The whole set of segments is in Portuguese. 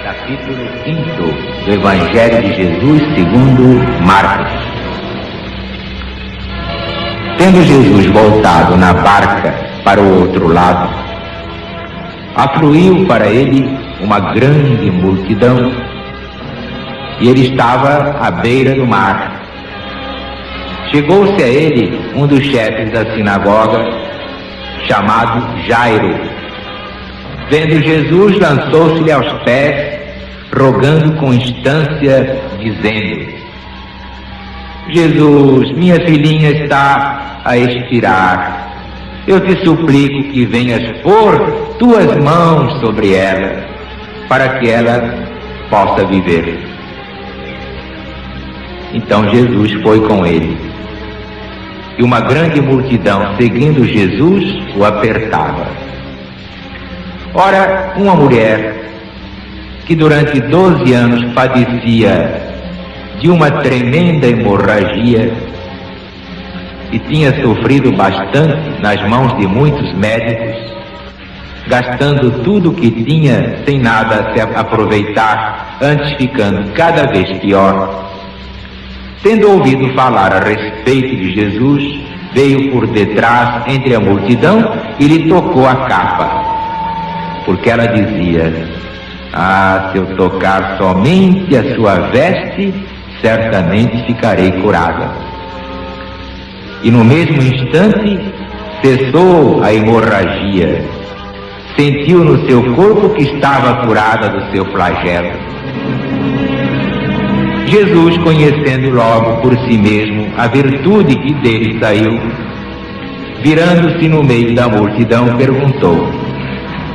Capítulo 5 do Evangelho de Jesus segundo Marcos. Tendo Jesus voltado na barca para o outro lado, afluiu para ele uma grande multidão, e ele estava à beira do mar. Chegou-se a ele um dos chefes da sinagoga, chamado Jairo. Vendo Jesus, lançou-se-lhe aos pés, rogando com instância, dizendo: Jesus, minha filhinha está a expirar. Eu te suplico que venhas pôr tuas mãos sobre ela, para que ela possa viver. Então Jesus foi com ele, e uma grande multidão, seguindo Jesus, o apertava. Ora, uma mulher que durante 12 anos padecia de uma tremenda hemorragia e tinha sofrido bastante nas mãos de muitos médicos, gastando tudo o que tinha sem nada se aproveitar, antes ficando cada vez pior, tendo ouvido falar a respeito de Jesus, veio por detrás entre a multidão e lhe tocou a capa, porque ela dizia: se eu tocar somente a sua veste, certamente ficarei curada. E no mesmo instante cessou a hemorragia, sentiu no seu corpo que estava curada do seu flagelo. Jesus, conhecendo logo por si mesmo a virtude que dele saiu, virando-se no meio da multidão, perguntou: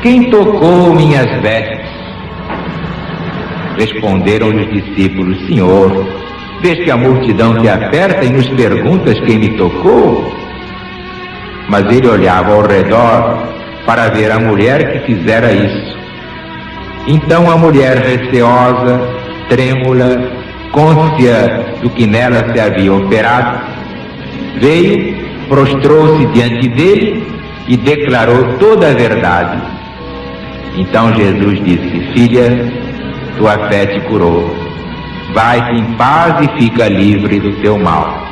quem tocou minhas vestes? Responderam-lhe os discípulos: Senhor, vês que a multidão te aperta e nos perguntas quem me tocou? Mas ele olhava ao redor para ver a mulher que fizera isso. Então a mulher, receosa, trêmula, cônscia do que nela se havia operado, veio, prostrou-se diante dele e declarou toda a verdade. Então Jesus disse: filha, tua fé te curou. Vai-te em paz e fica livre do teu mal.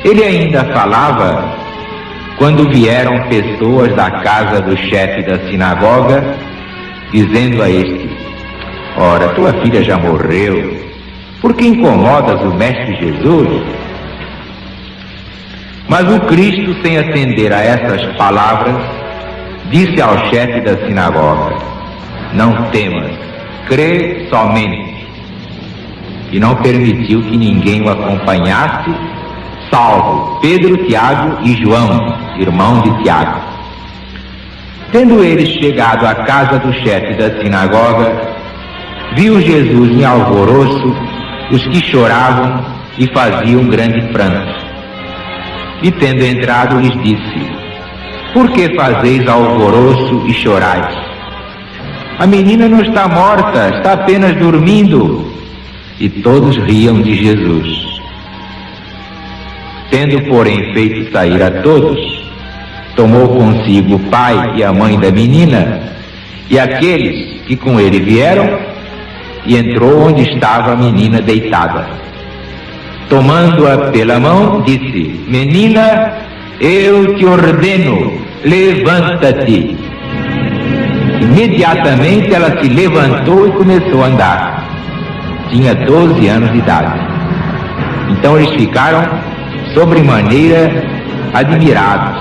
Ele ainda falava quando vieram pessoas da casa do chefe da sinagoga, dizendo a este: ora, tua filha já morreu, por que incomodas o mestre Jesus? Mas o Cristo, sem atender a essas palavras, disse ao chefe da sinagoga: não temas, crê somente. E não permitiu que ninguém o acompanhasse, salvo Pedro, Tiago e João, irmão de Tiago. Tendo eles chegado à casa do chefe da sinagoga, viu Jesus em alvoroço os que choravam e faziam grande pranto. E tendo entrado, lhes disse: por que fazeis alvoroço e chorais? A menina não está morta, está apenas dormindo. E todos riam de Jesus. Tendo, porém, feito sair a todos, tomou consigo o pai e a mãe da menina e aqueles que com ele vieram, e entrou onde estava a menina deitada. Tomando-a pela mão, disse: menina, eu te ordeno, levanta-te. Imediatamente ela se levantou e começou a andar. Tinha 12 anos de idade. Então eles ficaram sobremaneira admirados.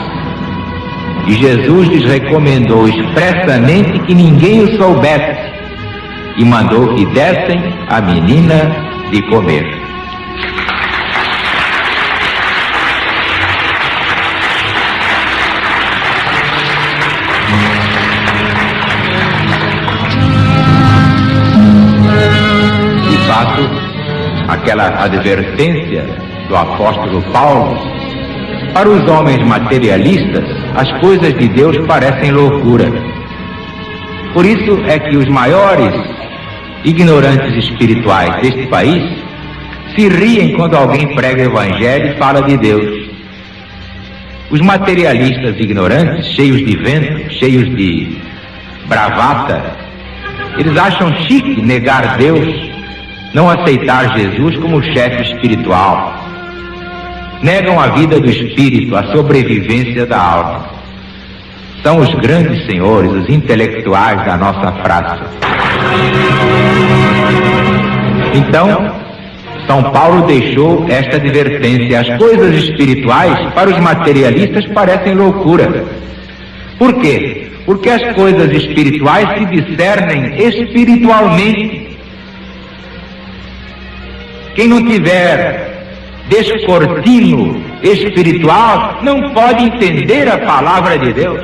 E Jesus lhes recomendou expressamente que ninguém o soubesse, e mandou que dessem à menina de comer. Aquela advertência do apóstolo Paulo: para os homens materialistas, as coisas de Deus parecem loucura. Por isso é que os maiores ignorantes espirituais deste país se riem quando alguém prega o Evangelho e fala de Deus. Os materialistas ignorantes, cheios de vento, cheios de bravata, Eles acham chique negar Deus, não aceitar Jesus como chefe espiritual. Negam a vida do espírito, a sobrevivência da alma. São os grandes senhores, os intelectuais da nossa praça. Então, São Paulo deixou esta advertência: as coisas espirituais para os materialistas parecem loucura. Por quê? Porque as coisas espirituais se discernem espiritualmente. Quem não tiver descortino espiritual não pode entender a palavra de Deus.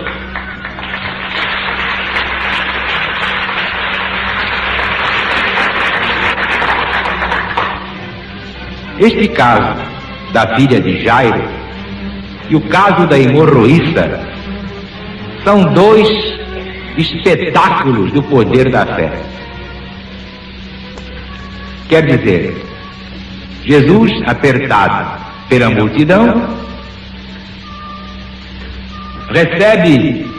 Este caso da filha de Jairo e o caso da hemorroísta são dois espetáculos do poder da fé. Quer dizer, Jesus, apertado pela multidão, recebe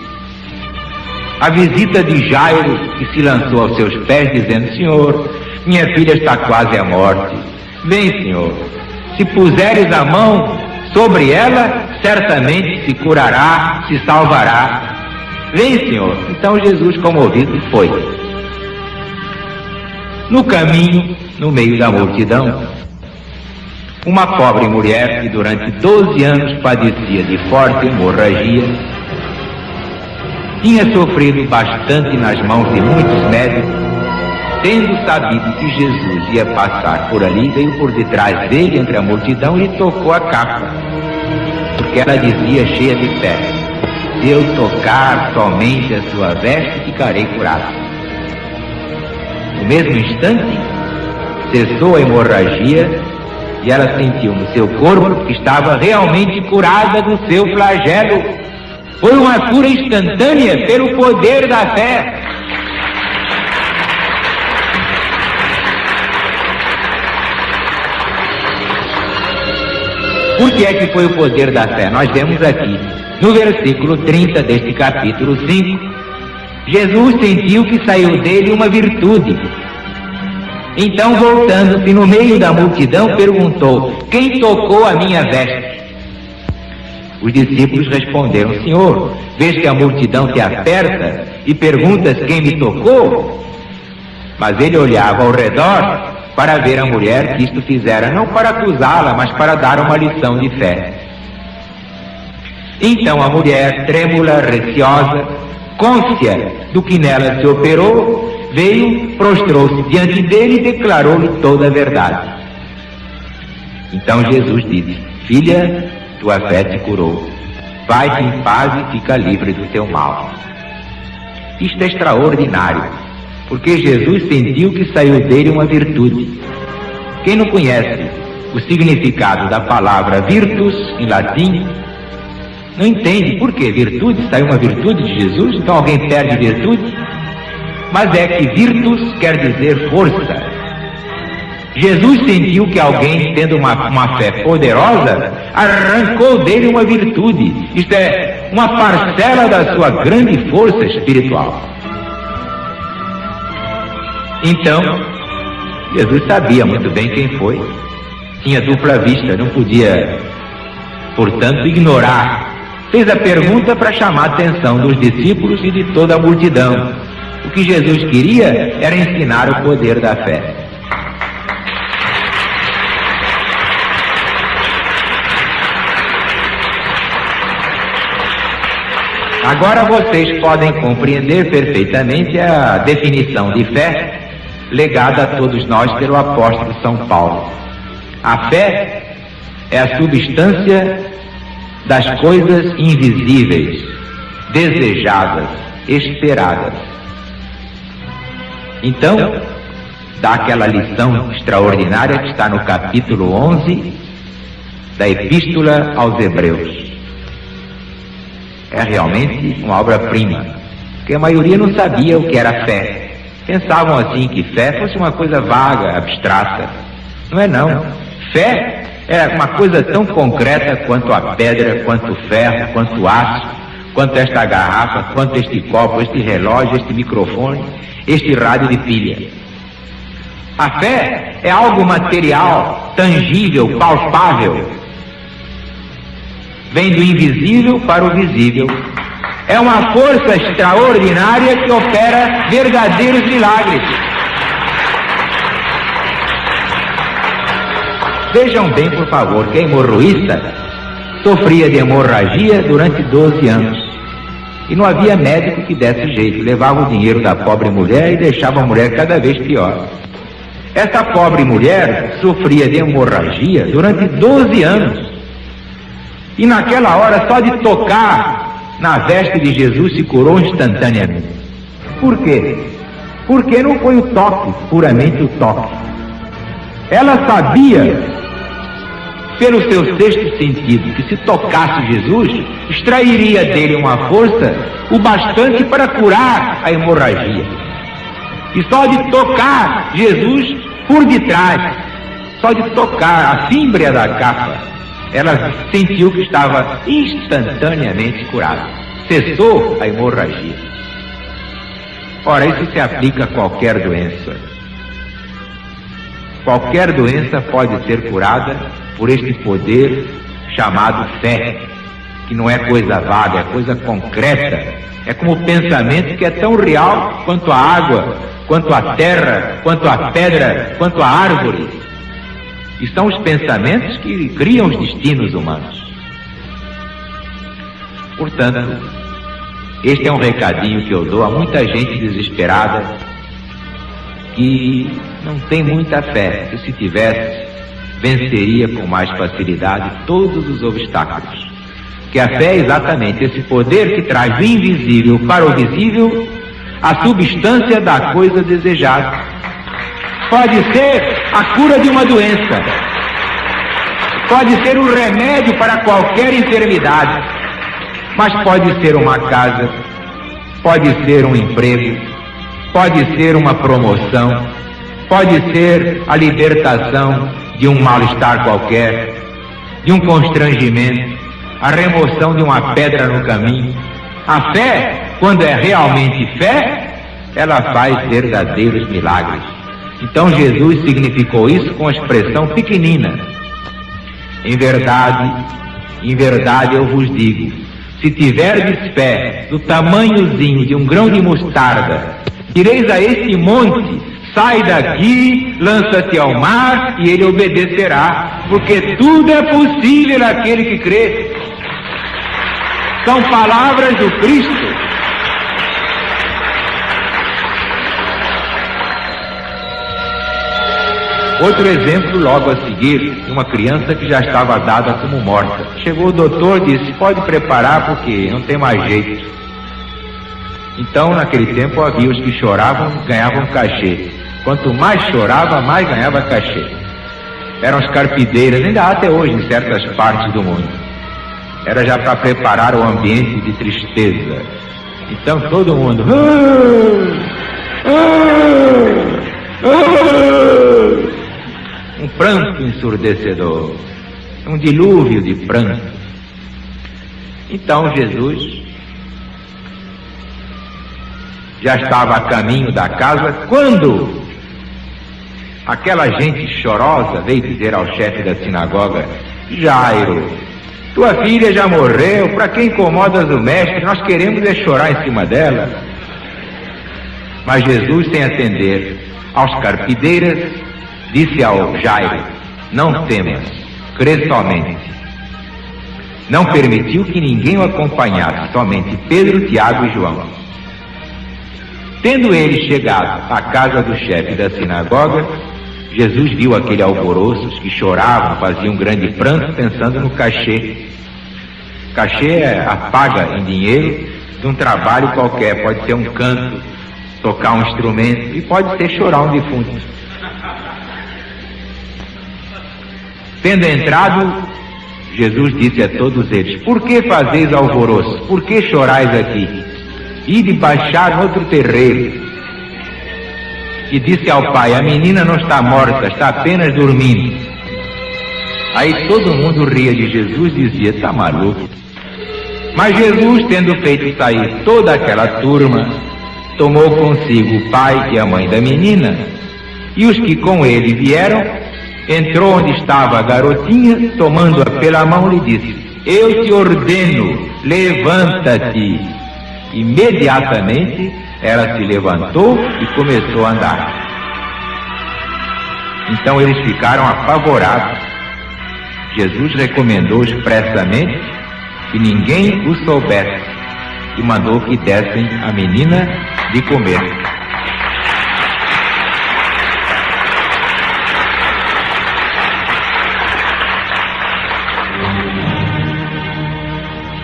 a visita de Jairo, que se lançou aos seus pés dizendo: Senhor, minha filha está quase à morte. Vem, Senhor, se puseres a mão sobre ela, certamente se curará, se salvará. Vem, Senhor. Então Jesus, comovido, foi. No caminho, no meio da multidão, uma pobre mulher que durante 12 anos padecia de forte hemorragia, tinha sofrido bastante nas mãos de muitos médicos. Tendo sabido que Jesus ia passar por ali, veio por detrás dele, entre a multidão, e tocou a capa, porque ela dizia, cheia de fé: se eu tocar somente a sua veste, ficarei curada. No mesmo instante, cessou a hemorragia e ela sentiu no seu corpo que estava realmente curada do seu flagelo. Foi uma cura instantânea pelo poder da fé. Por que é que foi o poder da fé? Nós vemos aqui, no versículo 30 deste capítulo 5, Jesus sentiu que saiu dele uma virtude. Então, voltando-se no meio da multidão, perguntou: quem tocou a minha veste? Os discípulos responderam: Senhor, vês que a multidão te aperta e perguntas quem me tocou? Mas ele olhava ao redor para ver a mulher que isto fizera, não para acusá-la, mas para dar uma lição de fé. Então a mulher, trêmula, receosa, cônscia do que nela se operou, veio, prostrou-se diante dele e declarou-lhe toda a verdade. Então Jesus disse: filha, tua fé te curou. Vai-te em paz e fica livre do teu mal. Isto é extraordinário, porque Jesus sentiu que saiu dele uma virtude. Quem não conhece o significado da palavra virtus, em latim, não entende por que virtude, saiu uma virtude de Jesus, então alguém perde virtude? Mas é que virtus quer dizer força. Jesus sentiu que alguém, tendo uma fé poderosa, arrancou dele uma virtude, isto é, uma parcela da sua grande força espiritual. Então, Jesus sabia muito bem quem foi, tinha dupla vista, não podia, portanto, ignorar. Fez a pergunta para chamar a atenção dos discípulos e de toda a multidão. O que Jesus queria era ensinar o poder da fé. Agora vocês podem compreender perfeitamente a definição de fé legada a todos nós pelo apóstolo São Paulo. A fé é a substância das coisas invisíveis, desejadas, esperadas. Então, dá aquela lição extraordinária que está no capítulo 11 da Epístola aos Hebreus. É realmente uma obra-prima, porque a maioria não sabia o que era fé. Pensavam assim que fé fosse uma coisa vaga, abstrata. Não é não. Fé é uma coisa tão concreta quanto a pedra, quanto o ferro, quanto o aço, quanto esta garrafa, quanto este copo, este relógio, este microfone, este rádio de pilha. A fé é algo material, tangível, palpável. Vem do invisível para o visível. É uma força extraordinária que opera verdadeiros milagres. Vejam bem, por favor, que a hemorroísta sofria de hemorragia durante 12 anos. E não havia médico que desse jeito. Levava o dinheiro da pobre mulher e deixava a mulher cada vez pior. Essa pobre mulher sofria de hemorragia durante 12 anos. E naquela hora, só de tocar na veste de Jesus, se curou instantaneamente. Por quê? Porque não foi o toque, puramente o toque. Ela sabia, pelo seu sexto sentido, que se tocasse Jesus, extrairia dele uma força o bastante para curar a hemorragia. E só de tocar Jesus por detrás, só de tocar a fímbria da capa, ela sentiu que estava instantaneamente curada. Cessou a hemorragia. Ora, isso se aplica a qualquer doença. Qualquer doença pode ser curada por este poder chamado fé, que não é coisa vaga, é coisa concreta. É como o pensamento que é tão real quanto a água, quanto a terra, quanto a pedra, quanto a árvore. E são os pensamentos que criam os destinos humanos. Portanto, este é um recadinho que eu dou a muita gente desesperada que não tem muita fé, que se tivesse, venceria com mais facilidade todos os obstáculos. Que a fé é exatamente esse poder que traz do invisível para o visível a substância da coisa desejada. Pode ser a cura de uma doença, pode ser um remédio para qualquer enfermidade, mas pode ser uma casa, pode ser um emprego, pode ser uma promoção, pode ser a libertação de um mal-estar qualquer, de um constrangimento, a remoção de uma pedra no caminho. A fé, quando é realmente fé, ela faz verdadeiros milagres. Então Jesus significou isso com a expressão pequenina. Em verdade eu vos digo, se tiverdes fé do tamanhozinho de um grão de mostarda, direis a este monte, sai daqui, lança-te ao mar, e ele obedecerá, porque tudo é possível àquele que crê. São palavras do Cristo. Outro exemplo logo a seguir, de uma criança que já estava dada como morta. Chegou o doutor e disse, pode preparar porque não tem mais jeito. Então, naquele tempo, havia os que choravam e ganhavam cachê. Quanto mais chorava, mais ganhava cachê. Eram as carpideiras, ainda há até hoje em certas partes do mundo. Era já para preparar o ambiente de tristeza. Então todo mundo... Um pranto ensurdecedor, um dilúvio de pranto. Então Jesus já estava a caminho da casa quando aquela gente chorosa veio dizer ao chefe da sinagoga, Jairo, tua filha já morreu, para que incomodas o mestre? Nós queremos é chorar em cima dela. Mas Jesus, sem atender aos carpideiras, disse ao Jairo, não temas, crê somente. Não permitiu que ninguém o acompanhasse, somente Pedro, Tiago e João. Tendo ele chegado à casa do chefe da sinagoga, Jesus viu aquele alvoroço, os que choravam, faziam um grande pranto, pensando no cachê. Cachê é a paga em dinheiro de um trabalho qualquer, pode ser um canto, tocar um instrumento, e pode ser chorar um defunto. Tendo entrado, Jesus disse a todos eles, por que fazeis alvoroço? Por que chorais aqui? Ide baixar no outro terreiro. E disse ao pai, a menina não está morta, está apenas dormindo. Aí todo mundo ria de Jesus e dizia, está maluco? Mas Jesus, tendo feito sair toda aquela turma, tomou consigo o pai e a mãe da menina, e os que com ele vieram, entrou onde estava a garotinha, tomando-a pela mão, lhe disse: eu te ordeno, levanta-te. Imediatamente ela se levantou e começou a andar. Então eles ficaram apavorados. Jesus recomendou expressamente que ninguém o soubesse e mandou que dessem a menina de comer.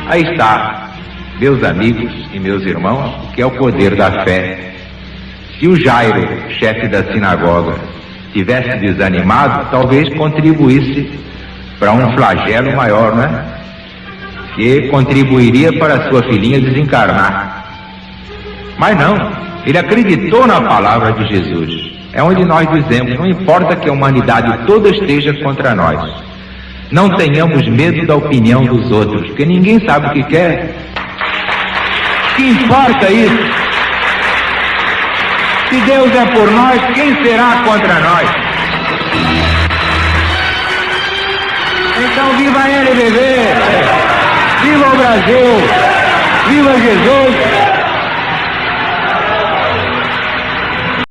Aí está, meus amigos e meus irmãos, o que é o poder da fé. Se o Jairo, chefe da sinagoga, tivesse desanimado, talvez contribuísse para um flagelo maior, não é? Que contribuiria para a sua filhinha desencarnar. Mas não, ele acreditou na palavra de Jesus. É onde nós dizemos, não importa que a humanidade toda esteja contra nós, não tenhamos medo da opinião dos outros, porque ninguém sabe o que quer. Que importa isso? Se Deus é por nós, quem será contra nós? Então viva LBV! Viva o Brasil! Viva Jesus!